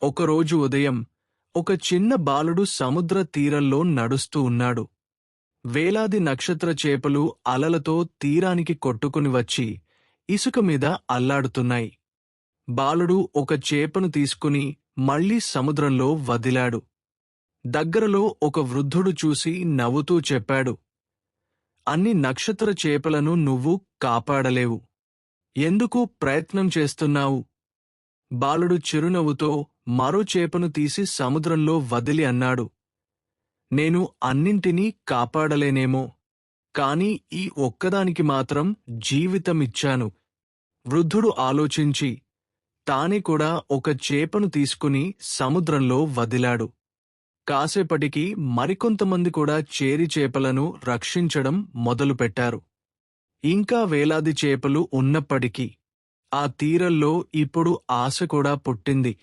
ఒకరోజు ఉదయం ఒక చిన్న బాలుడు సముద్ర తీరంలో నడుస్తూ ఉన్నాడు. వేలాది నక్షత్ర చేపలు అలలతో తీరానికి కొట్టుకుని వచ్చి ఇసుక మీద అల్లాడుతున్నాయి. బాలుడు ఒక చేపను తీసుకుని మళ్లీ సముద్రంలో వదిలాడు. దగ్గరలో ఒక వృద్ధుడు చూసి నవ్వుతూ చెప్పాడు, అన్ని నక్షత్ర చేపలను నువ్వు కాపాడలేవు. ఎందుకు ప్రయత్నం చేస్తున్నావు? బాలుడు చిరునవ్వుతో మరో చేపను తీసి సముద్రంలో వదిలి అన్నాడు, నేను అన్నింటినీ కాపాడలేనేమో, కాని ఈ ఒక్కదానికి మాత్రం జీవితమిచ్చాను. వృద్ధుడు ఆలోచించి తానే కూడా ఒక చేపను తీసుకుని సముద్రంలో వదిలాడు. కాసేపటికి మరికొంతమంది కూడా చేరి చేపలను రక్షించడం మొదలుపెట్టారు. ఇంకా వేలాది చేపలు ఉన్నప్పటికీ ఆ తీరంలో ఇప్పుడు ఆశ కూడా పుట్టింది.